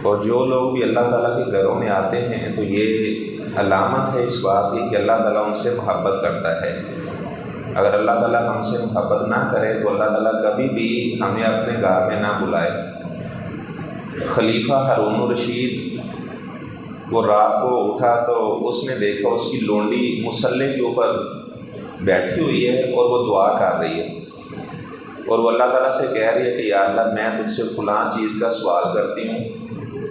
اور جو لوگ بھی اللہ تعالیٰ کے گھروں میں آتے ہیں تو یہ علامت ہے اس بات کی کہ اللہ تعالیٰ ان سے محبت کرتا ہے۔ اگر اللہ تعالیٰ ہم سے محبت نہ کرے تو اللہ تعالیٰ کبھی بھی ہمیں اپنے گھر میں نہ بلائے۔ خلیفہ ہارون الرشید وہ رات کو اٹھا تو اس نے دیکھا اس کی لونڈی مصلے کے اوپر بیٹھی ہوئی ہے اور وہ دعا کر رہی ہے، اور وہ اللہ تعالیٰ سے کہہ رہی ہے کہ یا اللہ میں تجھ سے فلاں چیز کا سوال کرتی ہوں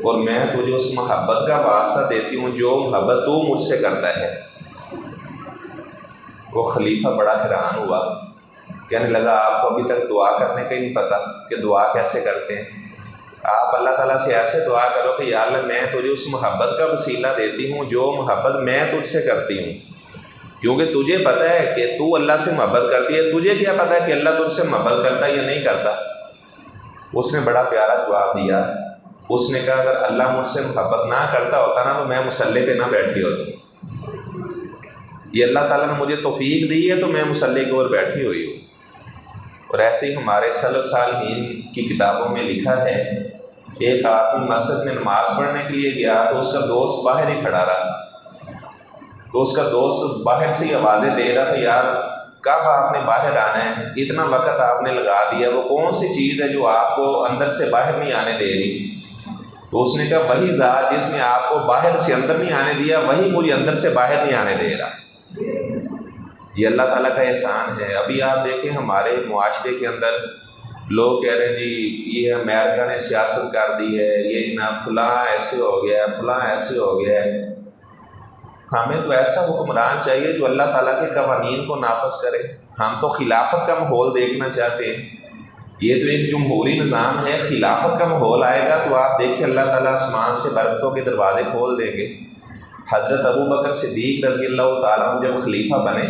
اور میں تجھے اس محبت کا واسطہ دیتی ہوں جو محبت تو مجھ سے کرتا ہے۔ وہ خلیفہ بڑا حیران ہوا، کہنے لگا آپ کو ابھی تک دعا کرنے کا ہی نہیں پتہ کہ دعا کیسے کرتے ہیں؟ آپ اللہ تعالیٰ سے ایسے دعا کرو کہ یا اللہ میں تجھے اس محبت کا وسیلہ دیتی ہوں جو محبت میں تجھ سے کرتی ہوں، کیونکہ تجھے پتہ ہے کہ تو اللہ سے محبت کرتی ہے، تجھے کیا پتہ ہے کہ اللہ تجھ سے محبت کرتا ہے یا نہیں کرتا؟ اس نے بڑا پیارا جواب دیا، اس نے کہا اگر اللہ مجھ سے محبت نہ کرتا ہوتا نا تو میں مصلے پہ نہ بیٹھی ہوتی، یہ اللہ تعالیٰ نے مجھے توفیق دی ہے تو میں مصلے کے اوپر بیٹھی ہوئی ہوں۔ اور ایسے ہی ہمارے سلف صالحین کی کتابوں میں لکھا ہے، ایک آدمی مسجد میں نماز پڑھنے کے لیے گیا تو اس کا دوست باہر ہی کھڑا رہا، تو اس کا دوست باہر سے ہی آوازیں دے رہا تھا، یار کب آپ نے باہر آنا ہے، اتنا وقت آپ نے لگا دیا، وہ کون سی چیز ہے جو آپ کو اندر سے باہر نہیں آنے دے رہی؟ تو اس نے کہا وہی ذات جس نے آپ کو باہر سے اندر نہیں آنے دیا وہی مجھے اندر سے باہر نہیں آنے دے رہا۔ یہ اللہ تعالیٰ کا احسان ہے۔ ابھی آپ دیکھیں ہمارے معاشرے کے اندر لوگ کہہ رہے ہیں جی یہ امریکہ نے سیاست کر دی ہے، یہ نہ فلاں ایسے ہو گیا ہے، فلاں ایسے ہو گیا ہے۔ ہمیں تو ایسا حکمران چاہیے جو اللہ تعالیٰ کے قوانین کو نافذ کرے۔ ہم تو خلافت کا ماحول دیکھنا چاہتے ہیں، یہ تو ایک جمہوری نظام ہے، خلافت کا ماحول آئے گا تو آپ دیکھیں اللہ تعالیٰ آسمان سے برکتوں کے دروازے کھول دیں گے۔ حضرت ابوبکر صدیق رضی اللہ تعالیٰ عنہ جب خلیفہ بنے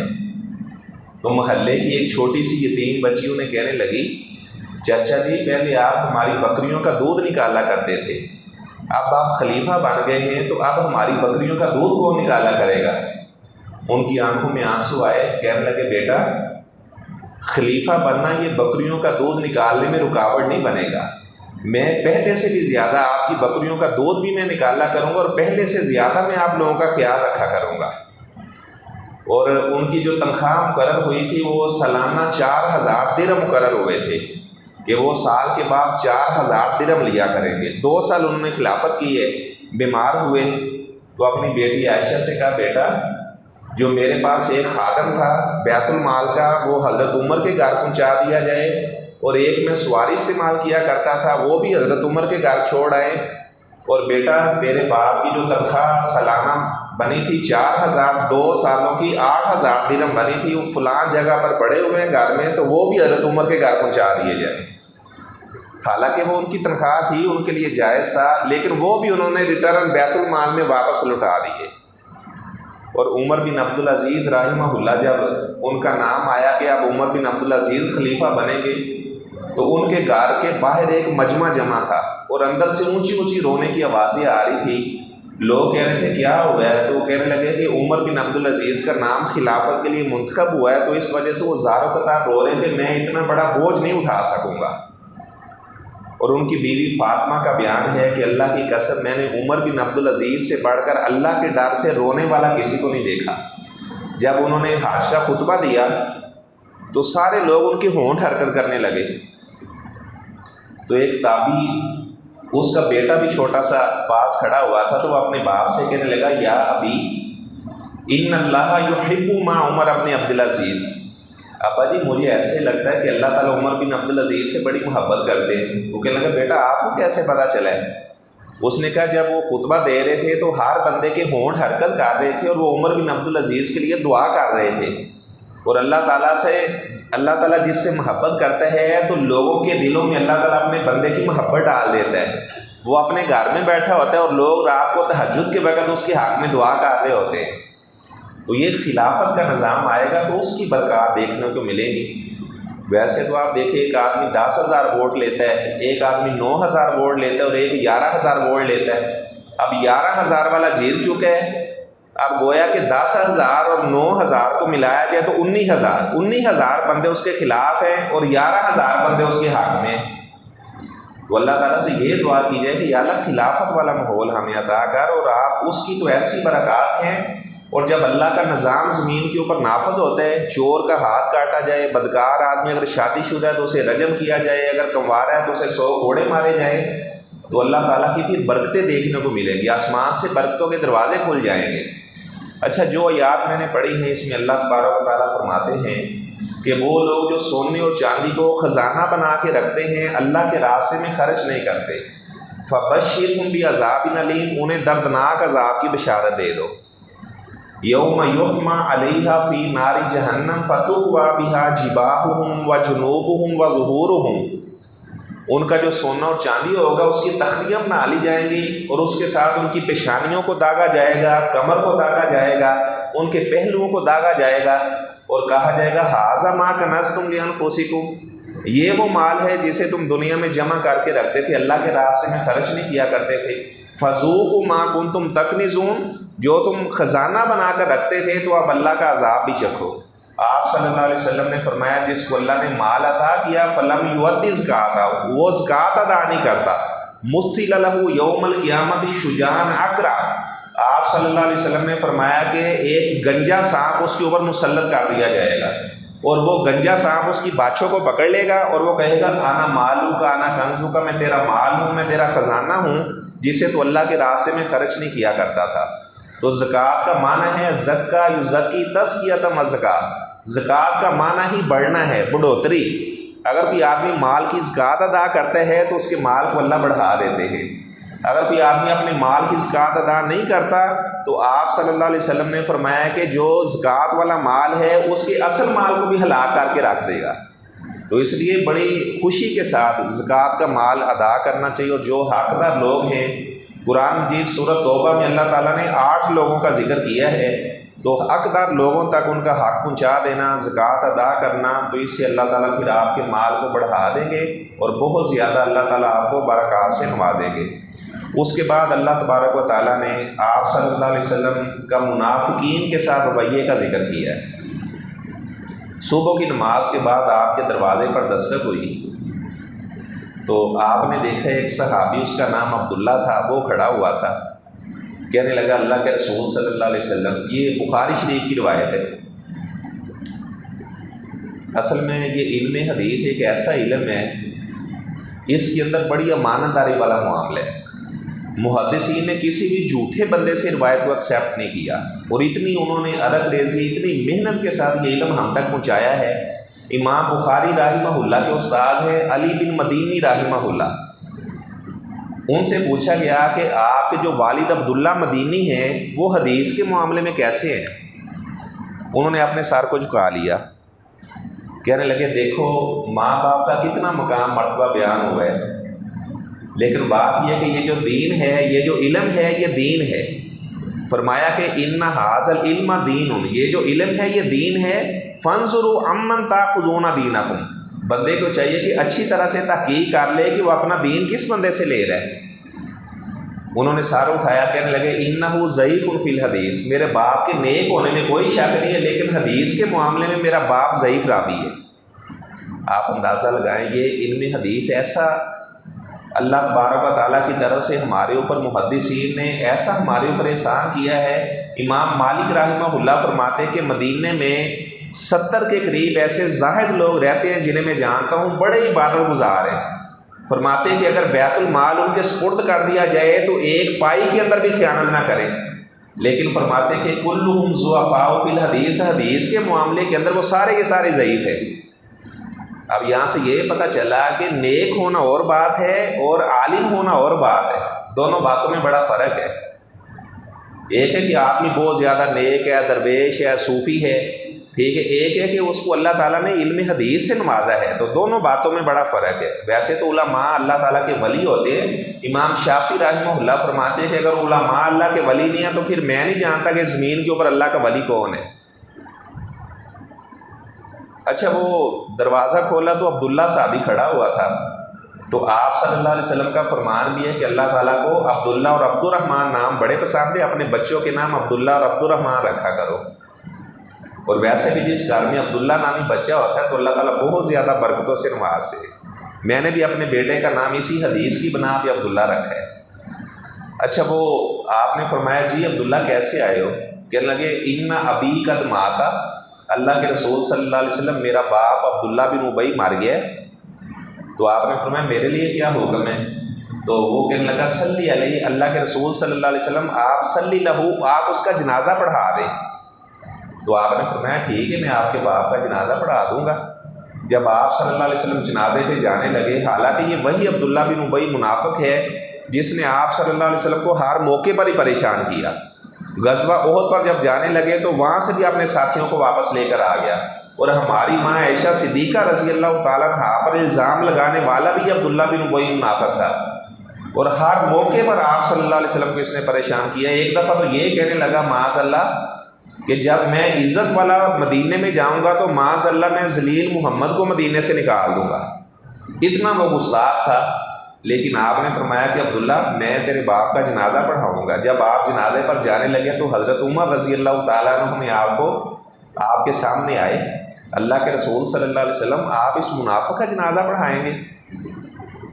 تو محلے کی ایک چھوٹی سی یتیم بچی انہیں کہنے لگی، چچا جی پہلے آپ ہماری بکریوں کا دودھ نکالا کرتے تھے، اب آپ خلیفہ بن گئے ہیں تو اب ہماری بکریوں کا دودھ کون نکالا کرے گا؟ ان کی آنکھوں میں آنسو آئے، کہنے لگے بیٹا خلیفہ بننا یہ بکریوں کا دودھ نکالنے میں رکاوٹ نہیں بنے گا، میں پہلے سے بھی زیادہ آپ کی بکریوں کا دودھ بھی میں نکالا کروں گا اور پہلے سے زیادہ میں آپ لوگوں کا خیال رکھا کروں گا۔ اور ان کی جو تنخواہ مقرر ہوئی تھی وہ سالانہ 4000 درہم مقرر ہوئے تھے کہ وہ سال کے بعد 4000 درہم لیا کریں گے۔ 2 سال انہوں نے خلافت کی ہے، بیمار ہوئے تو اپنی بیٹی عائشہ سے کہا بیٹا جو میرے پاس ایک خادم تھا بیت المال کا وہ حضرت عمر کے گھر پہنچا دیا جائے، اور ایک میں سواری استعمال کیا کرتا تھا وہ بھی حضرت عمر کے گھر چھوڑ آئے، اور بیٹا تیرے باپ کی جو تنخواہ سالانہ بنی تھی 4000، 2 سالوں کی 8000 درہم بنی تھی، وہ فلاں جگہ پر پڑے ہوئے ہیں گھر میں تو وہ بھی حضرت عمر کے گھر پہنچا دیے جائیں۔ حالانکہ وہ ان کی تنخواہ تھی ان کے لیے جائز تھا، لیکن وہ بھی انہوں نے ریٹرن بیت المال میں واپس لوٹا دیے۔ اور عمر بن عبدالعزیز رحمہ اللہ جب ان کا نام آیا کہ اب عمر بن عبدالعزیز خلیفہ بنیں گے تو ان کے گھر کے باہر ایک مجمع جمع تھا اور اندر سے اونچی اونچی رونے کی آوازیں آ رہی تھی۔ لوگ کہہ رہے تھے کیا ہوا ہے، تو وہ کہنے لگے کہ عمر بن عبدالعزیز کا نام خلافت کے لیے منتخب ہوا ہے تو اس وجہ سے وہ زاروں قطار رو رہے تھے، میں اتنا بڑا بوجھ نہیں اٹھا سکوں گا۔ اور ان کی بیوی فاطمہ کا بیان ہے کہ اللہ کی قسم میں نے عمر بن عبدالعزیز سے بڑھ کر اللہ کے ڈر سے رونے والا کسی کو نہیں دیکھا۔ جب انہوں نے حج کا خطبہ دیا تو سارے لوگ ان کے ہونٹ حرکت کرنے لگے، تو ایک تابعی اس کا بیٹا بھی چھوٹا سا پاس کھڑا ہوا تھا تو وہ اپنے باپ سے کہنے لگا یا ابی ان اللہ یحب ما عمر ابن عبدالعزیز، ابا جی مجھے ایسے لگتا ہے کہ اللہ تعالیٰ عمر بن عبدالعزیز سے بڑی محبت کرتے ہیں۔ وہ کہنے لگا بیٹا آپ کو کیسے پتہ چلا ہے؟ اس نے کہا جب وہ خطبہ دے رہے تھے تو ہر بندے کے ہونٹ حرکت کر رہے تھے اور وہ عمر بن عبدالعزیز کے لیے دعا کر رہے تھے، اور اللہ تعالیٰ جس سے محبت کرتا ہے تو لوگوں کے دلوں میں اللہ تعالیٰ اپنے بندے کی محبت ڈال دیتا ہے۔ وہ اپنے گھر میں بیٹھا ہوتا ہے اور لوگ رات کو تہجد کے وقت اس کے حق میں دعا کر رہے ہوتے ہیں۔ تو یہ خلافت کا نظام آئے گا تو اس کی برکات دیکھنے کو ملے گی۔ ویسے تو آپ دیکھیں ایک آدمی 10,000 ووٹ لیتا ہے، ایک آدمی 9,000 ووٹ لیتا ہے اور ایک 11,000 ووٹ لیتا ہے۔ اب 11,000 والا جیت چکا ہے، اب گویا کہ 10,000 اور 9,000 کو ملایا جائے تو 19,000 بندے اس کے خلاف ہیں اور 11,000 بندے اس کے حق میں ہیں۔ تو اللہ تعالیٰ سے یہ دعا کی جائے کہ یا اللہ خلافت والا ماحول ہمیں عطا کر، اور آپ اس کی تو ایسی برکات ہیں، اور جب اللہ کا نظام زمین کے اوپر نافذ ہوتا ہے، چور کا ہاتھ کاٹا جائے، بدکار آدمی اگر شادی شدہ ہے تو اسے رجم کیا جائے، اگر کنوارا ہے تو اسے 100 کوڑے مارے جائیں، تو اللہ تعالیٰ کی پھر برکتیں دیکھنے کو ملیں گی، آسمان سے برکتوں کے دروازے کھل جائیں گے۔ اچھا، جو آیات میں نے پڑھی ہیں اس میں اللہ تبارک و تعالیٰ فرماتے ہیں کہ وہ لوگ جو سونے اور چاندی کو خزانہ بنا کے رکھتے ہیں، اللہ کے راستے میں خرچ نہیں کرتے، فبشرہم بعذاب علیم، انہیں دردناک عذاب کی بشارت دے دو۔ یوم یحمى علیہا فی نار جہنم فتکوی بہا جباہہم وجنوبہم وظہورہم، ان کا جو سونا اور چاندی ہوگا اس کی تختیاں بنا لی جائیں گی، اور اس کے ساتھ ان کی پیشانیوں کو داغا جائے گا، کمر کو داغا جائے گا، ان کے پہلوؤں کو داغا جائے گا، اور کہا جائے گا ھذا ما کنزتم لانفسکم، یہ وہ مال ہے جسے تم دنیا میں جمع کر کے رکھتے تھے، اللہ کے راستے میں خرچ نہیں کیا کرتے تھے، فذوقوا ما کنتم تکنزون، جو تم خزانہ بنا کر رکھتے تھے تو اب اللہ کا عذاب بھی چکھو۔ آپ صلی اللہ علیہ وسلم نے فرمایا جس کو اللہ نے مال عطا کیا فلم یؤدی زکاتہ، وہ زکات ادا نہیں کرتا، مثل لہ یوم القیامت شجاعا اقرع، آپ صلی اللہ علیہ وسلم نے فرمایا کہ ایک گنجا سانپ اس کے اوپر مسلط کر دیا جائے گا، اور وہ گنجا سانپ اس کی باچھوں کو پکڑ لے گا اور وہ کہے گا انا مالو کا انا کنزو کا، میں تیرا مال ہوں، میں تیرا خزانہ ہوں جسے تو اللہ کے راستے میں خرچ نہیں کیا کرتا تھا۔ تو زکوٰۃ کا معنی ہے زکا یزکی تزکیۃ الزکاۃ، زکوٰۃ کا معنی ہی بڑھنا ہے، بڑھوتری۔ اگر کوئی آدمی مال کی زکوٰۃ ادا کرتا ہے تو اس کے مال کو اللہ بڑھا دیتے ہیں، اگر کوئی آدمی اپنے مال کی زکوٰۃ ادا نہیں کرتا تو آپ صلی اللہ علیہ وسلم نے فرمایا کہ جو زکوٰۃ والا مال ہے اس کے اصل مال کو بھی ہلاک کر کے رکھ دے گا۔ تو اس لیے بڑی خوشی کے ساتھ زکوٰۃ کا مال ادا کرنا چاہیے، اور جو حقدار لوگ ہیں، قرآن مجید سورۃ توبہ میں اللہ تعالیٰ نے 8 لوگوں کا ذکر کیا ہے، تو حقدار لوگوں تک ان کا حق پہنچا دینا، زکوٰۃ ادا کرنا، تو اس سے اللہ تعالیٰ پھر آپ کے مال کو بڑھا دیں گے اور بہت زیادہ اللہ تعالیٰ آپ کو برکات سے نوازیں گے۔ اس کے بعد اللہ تبارک و تعالیٰ نے آپ صلی اللہ علیہ وسلم کا منافقین کے ساتھ رویے کا ذکر کیا ہے۔ صبح کی نماز کے بعد آپ کے دروازے پر دستک ہوئی تو آپ نے دیکھا ایک صحابی، اس کا نام عبداللہ تھا، وہ کھڑا ہوا تھا، کہنے لگا اللہ کے رسول صلی اللہ علیہ وسلم، یہ بخاری شریف کی روایت ہے۔ اصل میں یہ علم حدیث ایک ایسا علم ہے، اس کے اندر بڑی امانت داری والا معاملہ ہے۔ محدثین نے کسی بھی جھوٹے بندے سے روایت کو ایکسیپٹ نہیں کیا، اور اتنی انہوں نے عرق ریزی، اتنی محنت کے ساتھ یہ علم ہم تک پہنچایا ہے۔ امام بخاری رحمہ اللہ کے استاد ہیں علی بن مدینی رحمہ اللہ، ان سے پوچھا گیا کہ آپ کے جو والد عبداللہ مدینی ہیں وہ حدیث کے معاملے میں کیسے ہیں؟ انہوں نے اپنے سر کو جھکا لیا، کہنے لگے دیکھو ماں باپ کا کتنا مقام مرتبہ بیان ہوا ہے، لیکن بات یہ کہ یہ جو دین ہے، یہ جو علم ہے، یہ دین ہے۔ فرمایا کہ ان ھذا العلم دین، یہ جو علم ہے یہ دین ہے، فانظروا عمن تاخذون دینکم، بندے کو چاہیے کہ اچھی طرح سے تحقیق کر لے کہ وہ اپنا دین کس بندے سے لے رہا ہے۔ انہوں نے سر اٹھایا، کہنے لگے انہ ضعیف فی الحدیث، میرے باپ کے نیک ہونے میں کوئی شک نہیں ہے، لیکن حدیث کے معاملے میں میرا باپ ضعیف راوی ہے۔ آپ اندازہ لگائیں یہ علم حدیث ایسا اللہ تبارک و تعالیٰ کی طرف سے ہمارے اوپر محدثین نے ایسا ہمارے اوپر احسان کیا ہے۔ امام مالک رحمہ اللہ فرماتے کہ مدینے میں 70 کے قریب ایسے زاہد لوگ رہتے ہیں جنہیں میں جانتا ہوں بڑے عبادت گزار ہیں۔ فرماتے کہ اگر بیت المال ان کے سپرد کر دیا جائے تو ایک پائی کے اندر بھی خیانت نہ کریں، لیکن فرماتے کہ کلہم ضعفاء فی الحدیث، حدیث کے معاملے کے اندر وہ سارے کے سارے ضعیف ہیں۔ اب یہاں سے یہ پتہ چلا کہ نیک ہونا اور بات ہے اور عالم ہونا اور بات ہے، دونوں باتوں میں بڑا فرق ہے۔ ایک ہے کہ آدمی بہت زیادہ نیک ہے، درویش ہے، صوفی ہے، ٹھیک ہے، ایک ہے کہ اس کو اللہ تعالیٰ نے علم حدیث سے نوازا ہے، تو دونوں باتوں میں بڑا فرق ہے۔ ویسے تو علماء اللہ تعالیٰ کے ولی ہوتے ہیں، امام شافعی رحمہ اللہ فرماتے ہیں کہ اگر علماء اللہ کے ولی نہیں ہیں تو پھر میں نہیں جانتا کہ زمین کے اوپر اللہ کا ولی کون ہے۔ اچھا، وہ دروازہ کھولا تو عبداللہ صحابی کھڑا ہوا تھا، تو آپ صلی اللہ علیہ وسلم کا فرمان بھی ہے کہ اللہ تعالیٰ کو عبداللہ اور عبد الرحمن نام بڑے پسند ہے، اپنے بچوں کے نام عبداللہ اور عبد الرحمن رکھا کرو۔ اور ویسے بھی جس گھر میں عبداللہ نامی بچہ ہوتا ہے تو اللہ تعالیٰ بہت زیادہ برکتوں سے نوازتے ہیں۔ میں نے بھی اپنے بیٹے کا نام اسی حدیث کی بنا پہ عبداللہ رکھا ہے۔ اچھا وہ آپ نے فرمایا جی عبداللہ کیسے آئے ہو؟ کہنے لگے ان ابی قد ماتا، اللہ کے رسول صلی اللہ علیہ وسلم میرا باپ عبداللہ بن ابی مر گیا ہے۔ تو آپ نے فرمایا میرے لیے کیا حکم ہے؟ تو وہ کہنے لگا صلی علیہ، اللہ کے رسول صلی اللہ علیہ وسلم آپ صلی لہو، آپ اس کا جنازہ پڑھا دیں۔ تو آپ نے فرمایا ٹھیک ہے میں آپ کے باپ کا جنازہ پڑھا دوں گا۔ جب آپ صلی اللہ علیہ وسلم جنازے پہ جانے لگے، حالانکہ یہ وہی عبداللہ بن ابی منافق ہے جس نے آپ صلی اللہ علیہ وسلم کو ہر موقع پر ہی پریشان کیا۔ غزوہ احد پر جب جانے لگے تو وہاں سے بھی اپنے ساتھیوں کو واپس لے کر آ گیا، اور ہماری ماں عائشہ صدیقہ رضی اللہ تعالیٰ عنہا پر الزام لگانے والا بھی عبداللہ بن ابی منافق تھا، اور ہر موقع پر آپ صلی اللہ علیہ وسلم کو اس نے پریشان کیا۔ ایک دفعہ تو یہ کہنے لگا معاذ اللہ کہ جب میں عزت والا مدینے میں جاؤں گا تو معاذ اللہ میں ذلیل محمد کو مدینے سے نکال دوں گا، اتنا وہ گستاخ تھا۔ لیکن آپ نے فرمایا کہ عبداللہ میں تیرے باپ کا جنازہ پڑھاؤں گا۔ جب آپ جنازے پر جانے لگے تو حضرت عمر رضی اللہ تعالیٰ عنہ نے آپ کے سامنے آئے، اللہ کے رسول صلی اللہ علیہ وسلم آپ اس منافق کا جنازہ پڑھائیں گے؟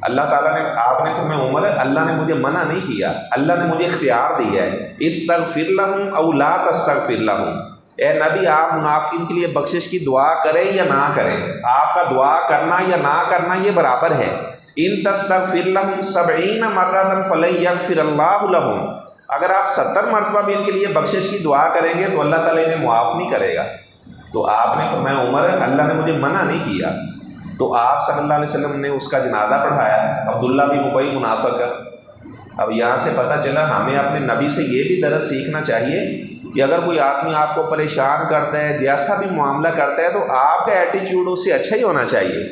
اللہ تعالیٰ نے آپ نے فرمایا عمر اللہ نے مجھے منع نہیں کیا، اللہ نے مجھے اختیار دیا ہے، استغفر لہم او لا تستغفر لہم، اے نبی آپ منافقین کے لیے بخشش کی دعا کریں یا نہ کریں، آپ کا دعا کرنا یا نہ کرنا یہ برابر ہے۔ ان تستغفر لہم 70 مرۃ فلن یغفر اللہ لہم، اگر آپ 70 مرتبہ بھی ان کے لیے بخشش کی دعا کریں گے تو اللہ تعالیٰ انہیں معاف نہیں کرے گا۔ تو آپ نے فرمایا عمر اللہ نے مجھے منع نہیں کیا۔ تو آپ صلی اللہ علیہ وسلم نے اس کا جنازہ پڑھایا، عبداللہ بن ابی منافق کا۔ اب یہاں سے پتہ چلا ہمیں اپنے نبی سے یہ بھی درس سیکھنا چاہیے کہ اگر کوئی آدمی آپ کو پریشان کرتا ہے، جیسا بھی معاملہ کرتا ہے، تو آپ کا ایٹیچیوڈ اس سے اچھا ہی ہونا چاہیے،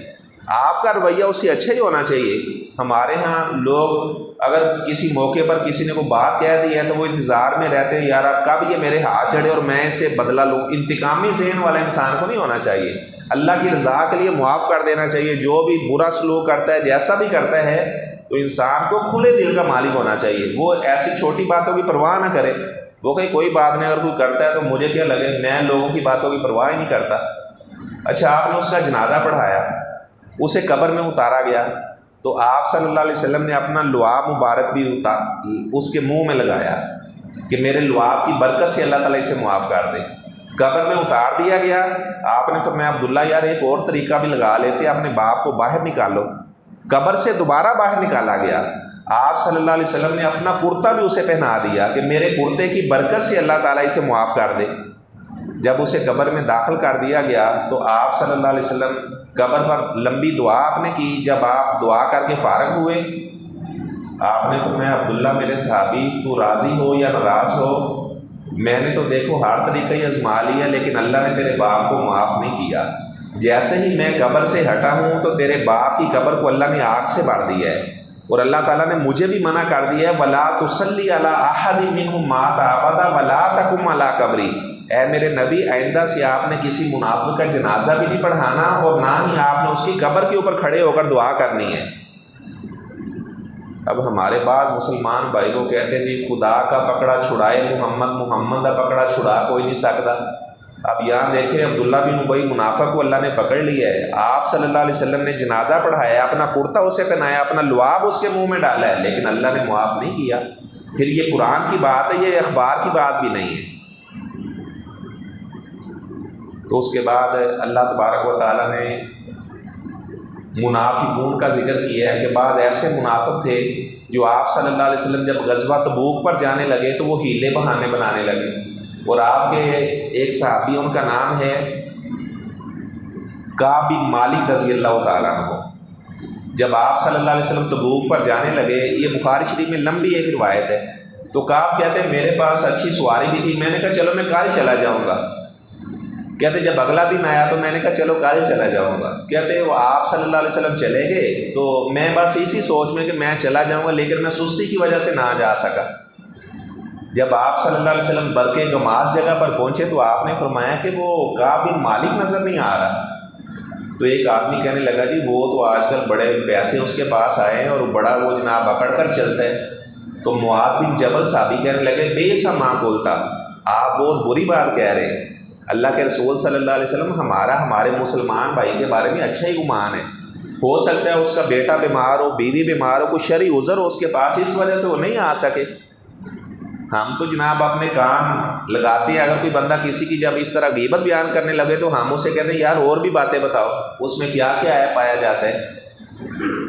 آپ کا رویہ اس سے اچھا ہی ہونا چاہیے۔ ہمارے ہاں لوگ اگر کسی موقع پر کسی نے کوئی بات کہہ دی ہے تو وہ انتظار میں رہتے ہیں یار اب کب یہ میرے ہاتھ چڑھے اور میں اس سے بدلہ لوں۔ انتقامی ذہن والا انسان کو نہیں ہونا چاہیے، اللہ کی رضا کے لیے معاف کر دینا چاہیے۔ جو بھی برا سلوک کرتا ہے، جیسا بھی کرتا ہے، تو انسان کو کھلے دل کا مالک ہونا چاہیے، وہ ایسی چھوٹی باتوں کی پرواہ نہ کرے، وہ کہیں کوئی بات نہیں، اگر کوئی کرتا ہے تو مجھے کیا لگے، میں لوگوں کی باتوں کی پرواہ ہی نہیں کرتا۔ اچھا آپ نے اس کا جنازہ پڑھایا، اسے قبر میں اتارا گیا، تو آپ صلی اللہ علیہ وسلم نے اپنا لعاب مبارک بھی اس کے منہ میں لگایا کہ میرے لعاب کی برکت سے اللہ تعالیٰ اسے معاف کر دے۔ قبر میں اتار دیا گیا، آپ نے فرمایا عبداللہ یار ایک اور طریقہ بھی لگا لیتے، اپنے باپ کو باہر نکالو۔ قبر سے دوبارہ باہر نکالا گیا، آپ صلی اللہ علیہ وسلم نے اپنا کرتا بھی اسے پہنا دیا کہ میرے کرتے کی برکت سے اللہ تعالیٰ اسے معاف کر دے۔ جب اسے قبر میں داخل کر دیا گیا تو آپ صلی اللہ علیہ وسلم قبر پر لمبی دعا آپ نے کی۔ جب آپ دعا کر کے فارغ ہوئے، آپ نے فرمایا عبداللہ میرے صحابی تو راضی ہو یا ناراض ہو، میں نے تو دیکھو ہر طریقہ ہی آزما لیا لیکن اللہ نے تیرے باپ کو معاف نہیں کیا۔ جیسے ہی میں قبر سے ہٹا ہوں تو تیرے باپ کی قبر کو اللہ نے آگ سے بھر دیا ہے، اور اللہ تعالیٰ نے مجھے بھی منع کر دیا ہے وَلَا تُصَلِّ عَلَىٰ أَحَدٍ مِّنْهُمْ مَاتَ أَبَدًا وَلَا تَقُمْ عَلَىٰ قَبْرِهِ، اے میرے نبی آئندہ سے آپ نے کسی منافق کا جنازہ بھی نہیں پڑھانا اور نہ ہی آپ نے اس کی قبر کے اوپر کھڑے ہو کر دعا کرنی ہے۔ اب ہمارے بعد مسلمان بھائی کو کہتے ہیں جی خدا کا پکڑا چھڑائے محمد، محمد کا پکڑا چھڑا کوئی نہیں سکتا۔ اب یہاں دیکھیں عبداللہ بن ابی منافق کو اللہ نے پکڑ لیا ہے، آپ صلی اللہ علیہ وسلم نے جنازہ پڑھایا، اپنا کرتا اسے پہنایا، اپنا لعاب اس کے منہ میں ڈالا ہے، لیکن اللہ نے معاف نہیں کیا۔ پھر یہ قرآن کی بات ہے، یہ اخبار کی بات بھی نہیں ہے۔ تو اس کے بعد اللہ تبارک و تعالیٰ نے منافقون کا ذکر کیا ہے کہ بعض ایسے منافق تھے جو آپ صلی اللہ علیہ وسلم جب غزوہ تبوک پر جانے لگے تو وہ ہیلے بہانے بنانے لگے، اور آپ کے ایک صحابی ان کا نام ہے کعب بن مالک رضی اللہ تعالیٰ عنہ۔ جب آپ صلی اللہ علیہ وسلم تبوک پر جانے لگے، یہ بخاری شریف میں لمبی ایک روایت ہے، تو کعب کہتے ہیں میرے پاس اچھی سواری بھی تھی، میں نے کہا چلو میں کل چلا جاؤں گا۔ کہتے جب اگلا دن آیا تو میں نے کہا چلو کل چلا جاؤں گا۔ کہتے وہ آپ صلی اللہ علیہ وسلم چلے گئے تو میں بس اسی سوچ میں کہ میں چلا جاؤں گا، لیکن میں سستی کی وجہ سے نہ جا سکا۔ جب آپ صلی اللہ علیہ وسلم برقع گماز جگہ پر پہنچے تو آپ نے فرمایا کہ وہ کعب بن مالک نظر نہیں آ رہا۔ تو ایک آدمی کہنے لگا جی وہ تو آج کل بڑے پیسے اس کے پاس آئے ہیں اور بڑا وہ جناب اکڑ کر چلتا ہے۔ تو معاذ بن جبل صحابی کہنے لگے بے سا ماں بولتا، آپ بہت بری بات کہہ رہے ہیں، اللہ کے رسول صلی اللہ علیہ وسلم ہمارے مسلمان بھائی کے بارے میں اچھا ہی گمان ہے، ہو سکتا ہے اس کا بیٹا بیمار ہو، بیوی بیمار ہو، کوئی شرعی عذر ہو اس کے پاس، اس وجہ سے وہ نہیں آ سکے۔ ہم تو جناب اپنے کام لگاتے ہیں، اگر کوئی بندہ کسی کی جب اس طرح غیبت بیان کرنے لگے تو ہم اسے کہتے ہیں یار اور بھی باتیں بتاؤ، اس میں کیا کیا عیب پایا جاتا ہے۔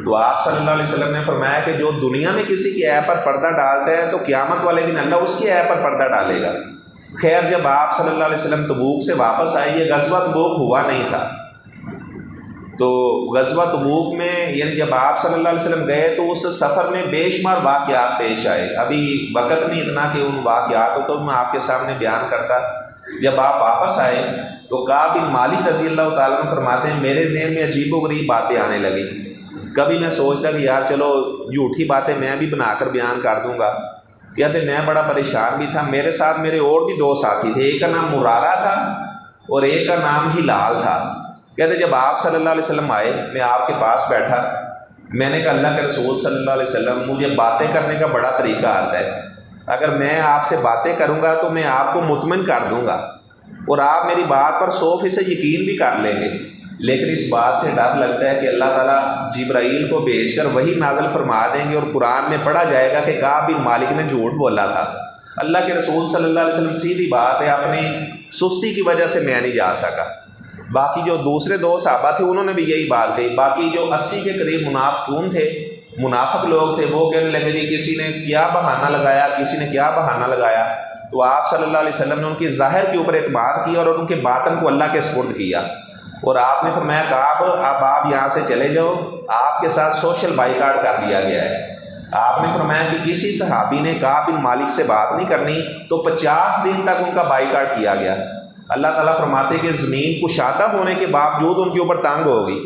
تو آپ صلی اللہ علیہ وسلم نے فرمایا کہ جو دنیا میں کسی کی عیب پر پردہ ڈالتا ہے تو قیامت والے دن اللہ اس کی عیب پر پردہ ڈالے گا۔ خیر جب آپ صلی اللہ علیہ وسلم تبوک سے واپس آئے، یہ غزوہ تبوک ہوا نہیں تھا، تو غزوہ تبوک میں یعنی جب آپ صلی اللہ علیہ وسلم گئے تو اس سفر میں بے شمار واقعات پیش آئے۔ ابھی وقت نہیں اتنا کہ ان واقعاتوں کو میں آپ کے سامنے بیان کرتا۔ جب آپ واپس آئے تو کعب بن مالک رضی اللہ تعالیٰ عنہ فرماتے ہیں میرے ذہن میں عجیب و غریب باتیں آنے لگیں۔ کبھی میں سوچتا کہ یار چلو جھوٹی باتیں میں بھی بنا کر بیان کر دوں گا، کہتے میں بڑا پریشان بھی تھا۔ میرے ساتھ میرے اور بھی 2 ساتھی تھے، ایک کا نام مرارہ تھا اور ایک کا نام ہلال تھا۔ کہتے جب آپ صلی اللہ علیہ وسلم آئے میں آپ کے پاس بیٹھا، میں نے کہا اللہ کے رسول صلی اللہ علیہ وسلم مجھے باتیں کرنے کا بڑا طریقہ آتا ہے، اگر میں آپ سے باتیں کروں گا تو میں آپ کو مطمئن کر دوں گا اور آپ میری بات پر 100% یقین بھی کر لیں گے، لیکن اس بات سے ڈر لگتا ہے کہ اللہ تعالیٰ جبرائیل کو بھیج کر وہی نازل فرما دیں گے اور قرآن میں پڑھا جائے گا کہ کعب بن مالک نے جھوٹ بولا تھا۔ اللہ کے رسول صلی اللہ علیہ وسلم سیدھی بات ہے اپنی سستی کی وجہ سے میں نہیں جا سکا۔ باقی جو دوسرے 2 صحابہ تھے انہوں نے بھی یہی بات کہی۔ باقی جو 80 کے قریب منافقون تھے، منافق لوگ تھے، وہ کہنے لگے جی کسی نے کیا بہانہ لگایا، کسی نے کیا بہانہ لگایا۔ تو آپ صلی اللہ علیہ وسلم نے ان کی ظاہر کے اوپر اعتماد کیا اور ان کے باطن کو اللہ کے سپرد کیا، اور آپ نے فرمایا کعب اب آپ یہاں سے چلے جاؤ، آپ کے ساتھ سوشل بائیکاٹ کر دیا گیا ہے۔ آپ نے فرمایا کہ کسی صحابی نے کعب بن مالک سے بات نہیں کرنی تو 50 دن تک ان کا بائیکاٹ کیا گیا۔ اللہ تعالیٰ فرماتے کہ زمین کشادہ ہونے کے باوجود ان کے اوپر تنگ ہوگی۔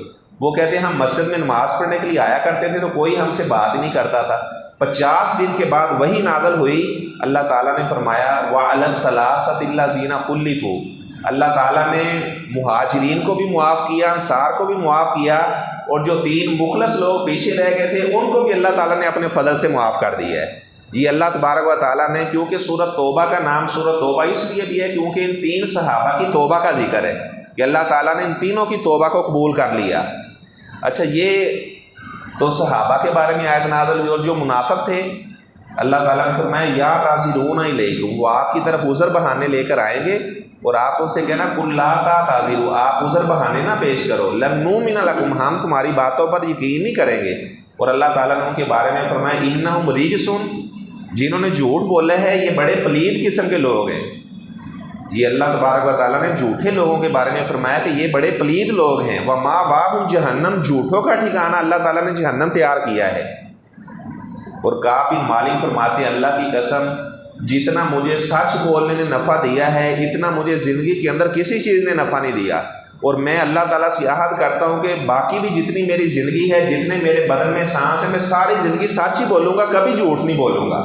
وہ کہتے ہیں ہم مسجد میں نماز پڑھنے کے لیے آیا کرتے تھے تو کوئی ہم سے بات ہی نہیں کرتا تھا۔ 50 دن کے بعد وہی نازل ہوئی، اللہ تعالیٰ نے فرمایا وَعَلَى الثَّلَاثَةِ الَّذِينَ خُلِّفُوا، اللہ تعالیٰ نے مہاجرین کو بھی معاف کیا، انصار کو بھی معاف کیا، اور جو 3 مخلص لوگ پیچھے رہ گئے تھے ان کو بھی اللہ تعالیٰ نے اپنے فضل سے معاف کر دیا ہے۔ یہ اللہ تبارک و تعالیٰ نے، کیونکہ سورۃ توبہ کا نام سورۃ توبہ اس لیے بھی ہے کیونکہ ان 3 صحابہ کی توبہ کا ذکر ہے کہ اللہ تعالیٰ نے ان تینوں کی توبہ کو قبول کر لیا۔ اچھا یہ تو صحابہ کے بارے میں آیت نازل ہوئی، اور جو منافق تھے اللہ تعالیٰ نے فرمایا یا تعذرون الیکم، وہ آپ کی طرف عذر بہانے لے کر آئیں گے اور آپ ان سے کہنا قل لا تعتذروا، آپ عذر بہانے نہ پیش کرو، لن نؤمن لکم، ہم تمہاری باتوں پر یقین نہیں کریں گے۔ اور اللہ تعالیٰ نے ان کے بارے میں فرمایا انہم رجس، جنہوں نے جھوٹ بولا ہے یہ بڑے پلید قسم کے لوگ ہیں۔ یہ اللہ تبارک و تعالیٰ نے جھوٹے لوگوں کے بارے میں فرمایا کہ یہ بڑے پلید لوگ ہیں۔ وَمَأْوَاهُمْ جہنم، جھوٹوں کا ٹھکانہ اللہ تعالیٰ نے جہنم تیار کیا ہے۔ اور کعب بن مالک فرماتے ہیں اللہ کی قسم جتنا مجھے سچ بولنے نے نفع دیا ہے اتنا مجھے زندگی کے اندر کسی چیز نے نفع نہیں دیا، اور میں اللہ تعالیٰ سے عہد کرتا ہوں کہ باقی بھی جتنی میری زندگی ہے، جتنے میرے بدن میں سانس ہے، میں ساری زندگی سچ ہی بولوں گا، کبھی جھوٹ نہیں بولوں گا۔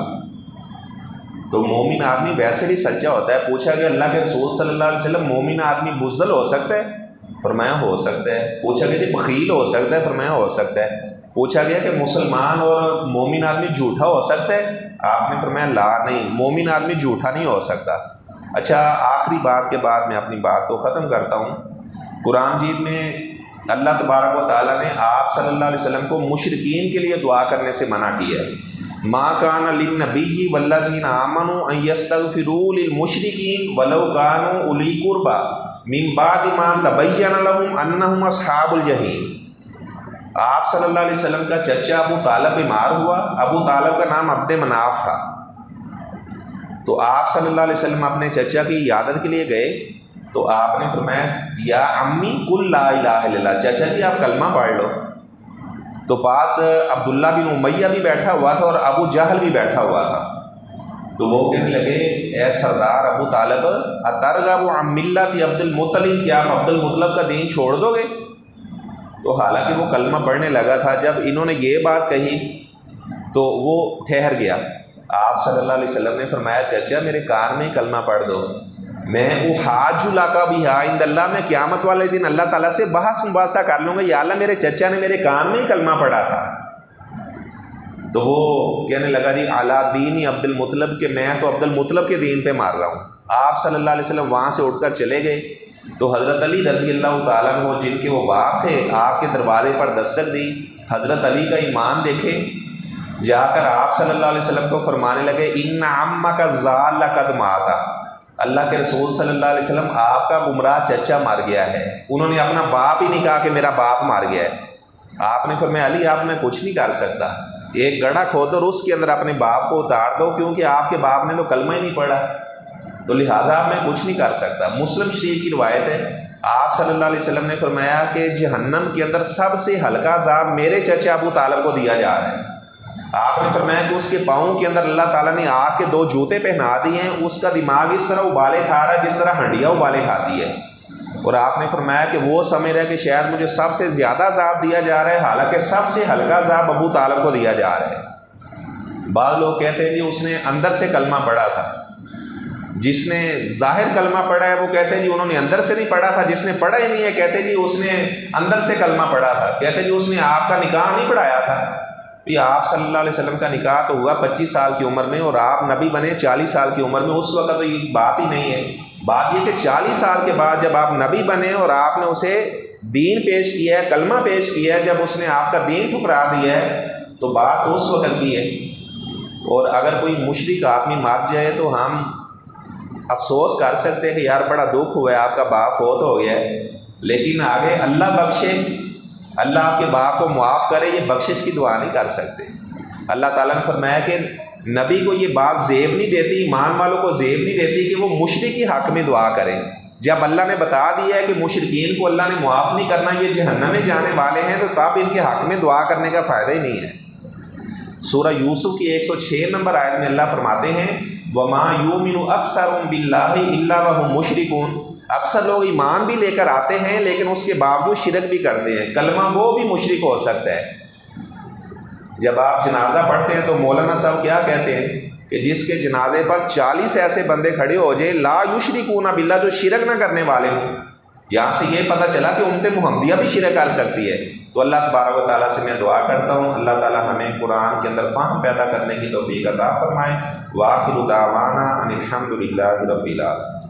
تو مومن آدمی ویسے بھی سچا ہوتا ہے۔ پوچھا کہ اللہ کے رسول صلی اللہ علیہ وسلم مومن آدمی بزدل ہو سکتا ہے؟ فرمایا ہو سکتا ہے۔ پوچھا کہ جی بخیل ہو سکتا ہے؟ فرمایا ہو سکتا ہے۔ پوچھا گیا کہ مسلمان اور مومن آدمی جھوٹا ہو سکتا ہے؟ آپ نے فرمایا لا نہیں، مومن آدمی جھوٹا نہیں ہو سکتا۔ اچھا آخری بات کے بعد میں اپنی بات کو ختم کرتا ہوں۔ قرآن مجید میں اللہ تبارک و تعالیٰ نے آپ صلی اللہ علیہ وسلم کو مشرکین کے لیے دعا کرنے سے منع کیا ہے۔ ما کان للنبی والذین آمنوا ان یستغفروا للمشرکین ولو کانوا اولی قربی من بعد ما تبین لهم انہم اصحاب الجحیم۔ آپ صلی اللہ علیہ وسلم کا چچا ابو طالب بیمار ہوا، ابو طالب کا نام عبد مناف تھا، تو آپ صلی اللہ علیہ وسلم اپنے چچا کی عیادت کے لیے گئے تو آپ نے فرمایا یا امی قل لا الہ الا اللہ، چچا جی آپ کلمہ پڑھ لو۔ تو پاس عبداللہ بن امیہ بھی بیٹھا ہوا تھا اور ابو جہل بھی بیٹھا ہوا تھا، تو وہ کہنے لگے اے سردار ابو طالب اترغب عن ملت عبد المطلب، کیا آپ عبد المطلب کا دین چھوڑ دو گے؟ تو حالانکہ وہ کلمہ پڑھنے لگا تھا، جب انہوں نے یہ بات کہی تو وہ ٹھہر گیا۔ آپ صلی اللہ علیہ وسلم نے فرمایا چچا میرے کان میں کلمہ پڑھ دو، میں احاج لک بہا عند اللہ، میں قیامت والے دن اللہ تعالیٰ سے بحث مباحثہ کر لوں گا، یا اللہ میرے چچا نے میرے کان میں ہی کلمہ پڑھا تھا۔ تو وہ کہنے لگا جی اعلیٰ دین عبد المطلب، کہ میں تو عبد المطلب کے دین پہ مار رہا ہوں۔ آپ صلی اللہ علیہ وسلم وہاں سے اٹھ کر چلے گئے۔ تو حضرت علی رضی اللہ تعالیٰ عنہ جن کے وہ باپ تھے، آپ کے دروازے پر دستک دی، حضرت علی کا ایمان دیکھے، جا کر آپ صلی اللہ علیہ وسلم کو فرمانے لگے ان عمک ضال قد مات، اللہ کے رسول صلی اللہ علیہ وسلم آپ کا گمراہ چچا مر گیا ہے۔ انہوں نے اپنا باپ ہی نہیں کہا کہ میرا باپ مر گیا ہے۔ آپ نے فرمایا علی آپ میں کچھ نہیں کر سکتا، ایک گڑھا کھود اور اس کے اندر اپنے باپ کو اتار دو، کیونکہ آپ کے باپ نے تو کلمہ ہی نہیں پڑھا، تو لہٰذا میں کچھ نہیں کر سکتا۔ مسلم شریف کی روایت ہے، آپ صلی اللہ علیہ وسلم نے فرمایا کہ جہنم کے اندر سب سے ہلکا عذاب میرے چچا ابو طالب کو دیا جا رہا ہے۔ آپ نے فرمایا کہ اس کے پاؤں کے اندر اللہ تعالیٰ نے آگ کے 2 جوتے پہنا دیے ہیں، اس کا دماغ اس طرح ابالے کھا رہا ہے جس طرح ہنڈیا ابالے کھاتی ہے، اور آپ نے فرمایا کہ وہ سمجھ رہا ہے کہ شاید مجھے سب سے زیادہ عذاب دیا جا رہا ہے، حالانکہ سب سے ہلکا عذاب ابو طالب کو دیا جا رہا ہے۔ بعض لوگ کہتے ہیں جی اس نے اندر سے کلمہ پڑھا تھا، جس نے ظاہر کلمہ پڑھا ہے وہ کہتے ہیں جی انہوں نے اندر سے نہیں پڑھا تھا، جس نے پڑھا ہی نہیں ہے کہتے ہیں جی اس نے اندر سے کلمہ پڑھا تھا، کہتے ہیں جی اس نے آپ کا نکاح نہیں پڑھایا تھا۔ یہ آپ صلی اللہ علیہ وسلم کا نکاح تو ہوا 25 سال کی عمر میں، اور آپ نبی بنے 40 سال کی عمر میں، اس وقت تو یہ بات ہی نہیں ہے۔ بات یہ کہ 40 سال کے بعد جب آپ نبی بنے اور آپ نے اسے دین پیش کیا ہے، کلمہ پیش کیا ہے، جب اس نے آپ کا دین ٹھکرا دیا ہے تو بات تو اس وقت کی ہے۔ اور اگر کوئی مشرک آدمی مر جائے تو ہم افسوس کر سکتے ہیں کہ یار بڑا دکھ ہوا ہے، آپ کا باپ فوت ہو گیا ہے، لیکن آگے اللہ بخشے، اللہ آپ کے باپ کو معاف کرے، یہ بخشش کی دعا نہیں کر سکتے۔ اللہ تعالیٰ نے فرمایا کہ نبی کو یہ بات زیب نہیں دیتی، ایمان والوں کو زیب نہیں دیتی کہ وہ مشرک کے حق میں دعا کریں۔ جب اللہ نے بتا دیا ہے کہ مشرکین کو اللہ نے معاف نہیں کرنا، یہ جہنم میں جانے والے ہیں، تو تب ان کے حق میں دعا کرنے کا فائدہ ہی نہیں ہے۔ سورہ یوسف کی 106 نمبر آیت میں اللہ فرماتے ہیں وَمَا يُؤْمِنُ أَكْثَرُهُم بِاللَّهِ إِلَّا وَهُمْ مُشْرِكُونَ، اکثر لوگ ایمان بھی لے کر آتے ہیں لیکن اس کے باوجود شرک بھی کرتے ہیں۔ کلمہ وہ بھی مشرک ہو سکتا ہے۔ جب آپ جنازہ پڑھتے ہیں تو مولانا صاحب کیا کہتے ہیں کہ جس کے جنازے پر 40 ایسے بندے کھڑے ہو جائے لا یشرکون باللہ، جو شرک نہ کرنے والے ہوں، یہاں سے یہ پتہ چلا کہ امت محمدیہ بھی شرک کر سکتی ہے۔ تو اللہ تبارک و تعالیٰ سے میں دعا کرتا ہوں اللہ تعالیٰ ہمیں قرآن کے اندر فہم پیدا کرنے کی توفیق عطا فرمائے۔ وآخر دعوانا ان الحمد للہ رب العالمین۔